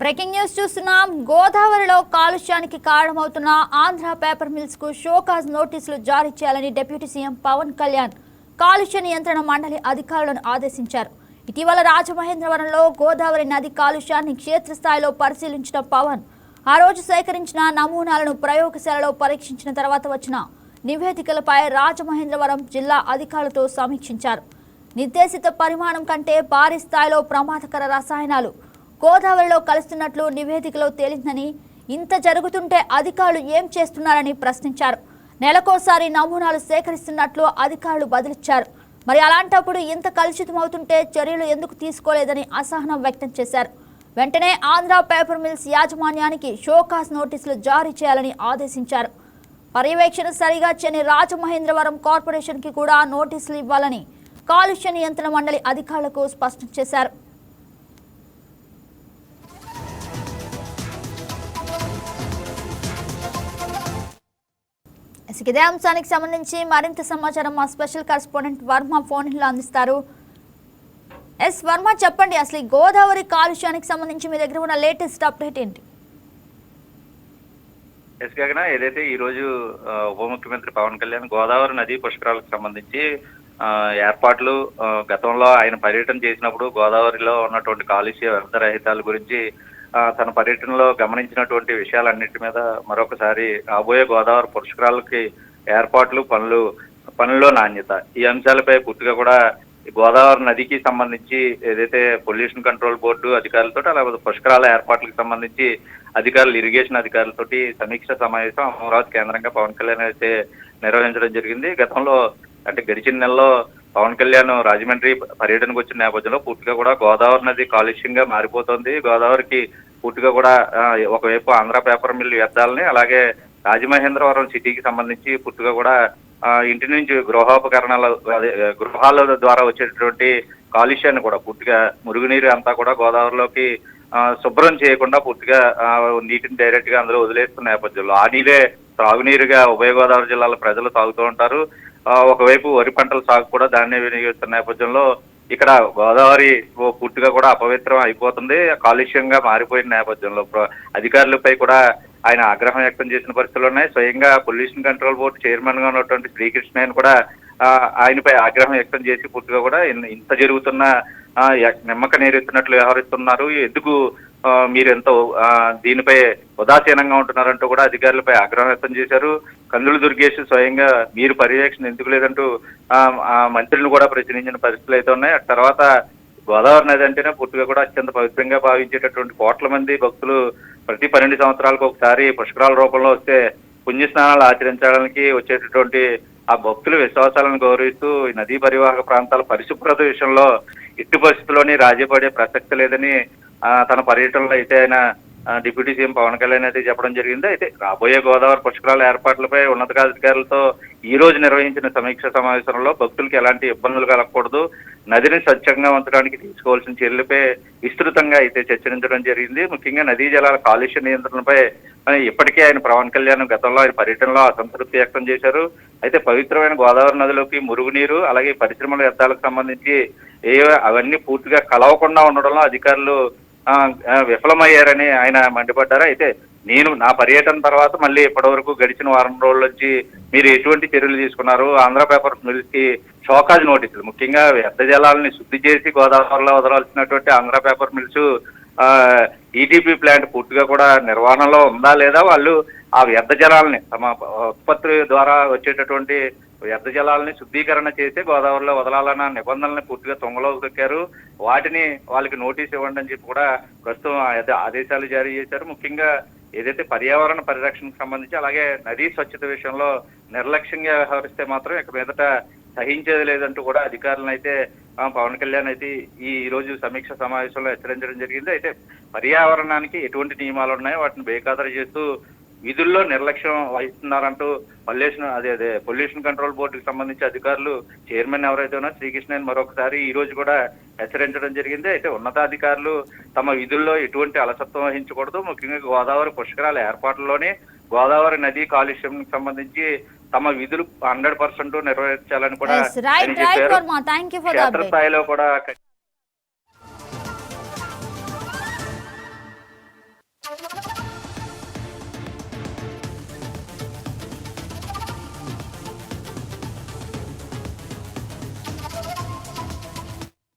Breaking news చూస్తున్నాం. గోదావరిలో కాలుష్యానికి కారణమవుతున్న ఆంధ్ర పేపర్ మిల్స్ కు షోకాజ్ నోటీసులు జారీ చేయాలని డిప్యూటీ సీఎం పవన్ కళ్యాణ్ కాలుష్య నియంత్రణ మండలి అధికారులను ఆదేశించారు. ఇటీవల రాజమహేంద్రవరంలో గోదావరి నది కాలుష్యాన్ని క్షేత్రస్థాయిలో పరిశీలించిన పవన్ ఆ రోజు సేకరించిన నమూనాలను ప్రయోగశాలలో పరీక్షించిన తర్వాత వచ్చిన నివేదికలపై రాజమహేంద్రవరం జిల్లా అధికారులతో సమీక్షించారు. నిర్దేశిత పరిమాణం కంటే భారీ స్థాయిలో ప్రమాదకర రసాయనాలు గోదావరిలో కలుస్తున్నట్లు నివేదికలో తేలిందని, ఇంత జరుగుతుంటే అధికారులు ఏం చేస్తున్నారని ప్రశ్నించారు. నెలకోసారి నమూనాలు సేకరిస్తున్నట్లు అధికారులు బదిలిచ్చారు. మరి అలాంటప్పుడు ఇంత కలుషితమవుతుంటే చర్యలు ఎందుకు తీసుకోలేదని అసహనం వ్యక్తం చేశారు. వెంటనే ఆంధ్ర పేపర్ మిల్స్ యాజమాన్యానికి షోకాజ్ నోటీసులు జారీ చేయాలని ఆదేశించారు. పర్యవేక్షణ సరిగా చేయని రాజమహేంద్రవరం కార్పొరేషన్కి కూడా నోటీసులు ఇవ్వాలని కాలుష్య నియంత్రణ మండలి అధికారులకు స్పష్టం చేశారు. ఇదే అంశానికి సంబంధించి మరింత సమాచారం మా స్పెషల్ కరెస్పాండెంట్ వర్మ ఫోన్లో అందిస్తారు. వర్మ, చెప్పండి, అసలు గోదావరి కాలుష్యానికి సంబంధించి మీ దగ్గర ఉన్న లేటెస్ట్ అప్డేట్ ఏంటి? ఏదైతే ఈ రోజు ఉప ముఖ్యమంత్రి పవన్ కళ్యాణ్ గోదావరి నదీ పుష్కరాలకు సంబంధించి ఏర్పాట్లు, గతంలో ఆయన పర్యటన చేసినప్పుడు గోదావరిలో ఉన్నటువంటి కాలుష్య వ్యర్థరహితాల గురించి తన పర్యటనలో గమనించినటువంటి విషయాలన్నిటి మీద మరొకసారి రాబోయే గోదావరి పుష్కరాలకి ఏర్పాట్లు, పనుల్లో నాణ్యత, ఈ అంశాలపై పూర్తిగా కూడా గోదావరి నదికి సంబంధించి ఏదైతే పొల్యూషన్ కంట్రోల్ బోర్డు అధికారులతో, అలాగే పుష్కరాల ఏర్పాట్లకు సంబంధించి అధికారులు, ఇరిగేషన్ అధికారులతోటి సమీక్ష సమావేశం అమరావతి కేంద్రంగా పవన్ కళ్యాణ్ అయితే నిర్వహించడం జరిగింది. గతంలో అంటే గడిచిన నెలలో పవన్ కళ్యాణ్ రాజమండ్రి పర్యటనకు వచ్చిన నేపథ్యంలో పూర్తిగా కూడా గోదావరి నది కాలుష్యంగా మారిపోతుంది. గోదావరికి పూర్తిగా కూడా ఒకవైపు ఆంధ్ర పేపర్ మిల్ వ్యర్థాలని, అలాగే రాజమహేంద్రవరం సిటీకి సంబంధించి పూర్తిగా కూడా ఇంటి నుంచి గృహాల ద్వారా వచ్చేటటువంటి కాలుష్యాన్ని కూడా పూర్తిగా మురుగునీరు అంతా కూడా గోదావరిలోకి శుభ్రం చేయకుండా పూర్తిగా నీటిని డైరెక్ట్ గా అందులో వదిలేస్తున్న నేపథ్యంలో ఆ నీరే త్రాగునీరుగా ఉభయ గోదావరి జిల్లాల ప్రజలు తాగుతూ ఉంటారు. ఒకవైపు వరి పంటల సాగు కూడా దాన్నే వినియోగిస్తున్న నేపథ్యంలో ఇక్కడ గోదావరి పూర్తిగా కూడా అపవిత్రం అయిపోతుంది, కాలుష్యంగా మారిపోయిన నేపథ్యంలో అధికారులపై కూడా ఆయన ఆగ్రహం వ్యక్తం చేసిన పరిస్థితులు ఉన్నాయి. స్వయంగా పొల్యూషన్ కంట్రోల్ బోర్డు చైర్మన్ గా ఉన్నటువంటి శ్రీకృష్ణ కూడా ఆయనపై ఆగ్రహం వ్యక్తం చేసి పూర్తిగా కూడా ఇంత జరుగుతున్న నిమ్మక నీరెత్తినట్లు వ్యవహరిస్తున్నారు, ఎందుకు మీరు ఎంతో దీనిపై ఉదాసీనంగా ఉంటున్నారంటూ కూడా అధికారులపై ఆగ్రహం వ్యక్తం చేశారు. కందులు దుర్గేష్ స్వయంగా మీరు పర్యవేక్షణ ఎందుకు లేదంటూ మంత్రులను కూడా ప్రశ్నించిన పరిస్థితులు అయితే ఉన్నాయి. తర్వాత గోదావరి నది అంటేనే పూర్తిగా కూడా అత్యంత పవిత్రంగా భావించేటటువంటి కోట్ల మంది భక్తులు ప్రతి 12 సంవత్సరాలకు ఒకసారి పుష్కరాల రూపంలో వస్తే పుణ్యస్నానాలు ఆచరించడానికి వచ్చేటటువంటి ఆ భక్తుల విశ్వాసాలను గౌరవిస్తూ ఈ నదీ పరివాహక ప్రాంతాల పరిశుభ్రత విషయంలో ఎట్టి పరిస్థితుల్లోని రాజీ పడే ప్రసక్తి లేదని తన పర్యటనలో అయితే ఆయన డిప్యూటీ సీఎం పవన్ కళ్యాణ్ అయితే చెప్పడం జరిగింది. అయితే రాబోయే గోదావరి పుష్కరాల ఏర్పాట్లపై ఉన్నతాధికారులతో ఈ రోజు నిర్వహించిన సమీక్ష సమావేశంలో భక్తులకు ఎలాంటి ఇబ్బందులు కలగకూడదు, నదిని స్వచ్ఛంగా ఉంచడానికి తీసుకోవాల్సిన చర్యలపై విస్తృతంగా అయితే చర్చించడం జరిగింది. ముఖ్యంగా నదీ జలాల కాలుష్య నియంత్రణపై ఇప్పటికే ఆయన పవన్ కళ్యాణ్ గతంలో ఆయన పర్యటనలో అసంతృప్తి వ్యక్తం చేశారు. అయితే పవిత్రమైన గోదావరి నదిలోకి మురుగునీరు, అలాగే పరిశ్రమల వ్యర్థాలకు సంబంధించి అవన్నీ పూర్తిగా కలవకుండా ఉండడంలో అధికారులు విఫలమయ్యారని ఆయన మండిపడ్డారు. అయితే నేను నా పర్యటన తర్వాత మళ్ళీ ఇప్పటి గడిచిన వారం రోజుల నుంచి మీరు ఎటువంటి చర్యలు తీసుకున్నారు, ఆంధ్ర పేపర్ మిల్స్ కి షోకాజ్ నోటీసులు, ముఖ్యంగా వ్యర్థ జలాలని శుద్ధి చేసి గోదావరిలో వదలాల్సినటువంటి Andhra paper mills ETP plant పూర్తిగా కూడా నిర్వహణలో ఉందా లేదా, వాళ్ళు ఆ వ్యర్థ జలాలని తమ ఉత్పత్తి ద్వారా వచ్చేటటువంటి వ్యర్థ జలాలని శుద్ధీకరణ చేసి గోదావరిలో వదలాలన్న నిబంధనల్ని పూర్తిగా తొంగలో దొక్కారు, వాటిని వాళ్ళకి నోటీస్ ఇవ్వండి అని చెప్పి కూడా ప్రస్తుతం ఆదేశాలు జారీ చేశారు. ముఖ్యంగా ఏదైతే పర్యావరణ పరిరక్షణకు సంబంధించి, అలాగే నదీ స్వచ్ఛత విషయంలో నిర్లక్ష్యంగా వ్యవహరిస్తే మాత్రం ఇక మీదట సహించేది లేదంటూ కూడా అధికారులను అయితే పవన్ కళ్యాణ్ అయితే ఈ రోజు సమీక్ష సమావేశంలో హెచ్చరించడం జరిగింది. అయితే పర్యావరణానికి ఎటువంటి నియమాలు ఉన్నాయో వాటిని బేఖాతరు చేస్తూ విధుల్లో నిర్లక్ష్యం వహిస్తున్నారంటూ పొల్యూషన్ కంట్రోల్ బోర్డుకి సంబంధించి అధికారులు చైర్మన్ ఎవరైతే ఉన్నారో శ్రీకృష్ణ మరొకసారి ఈ రోజు కూడా హెచ్చరించడం జరిగింది. అయితే ఉన్నతాధికారులు తమ విధుల్లో ఎటువంటి అలసత్వం వహించకూడదు, ముఖ్యంగా గోదావరి పుష్కరాల ఏర్పాట్లలోనే గోదావరి నదీ కాలుష్యం సంబంధించి తమ విధులు 100% నిర్వహించాలని కూడా క్షేత్రస్థాయిలో కూడా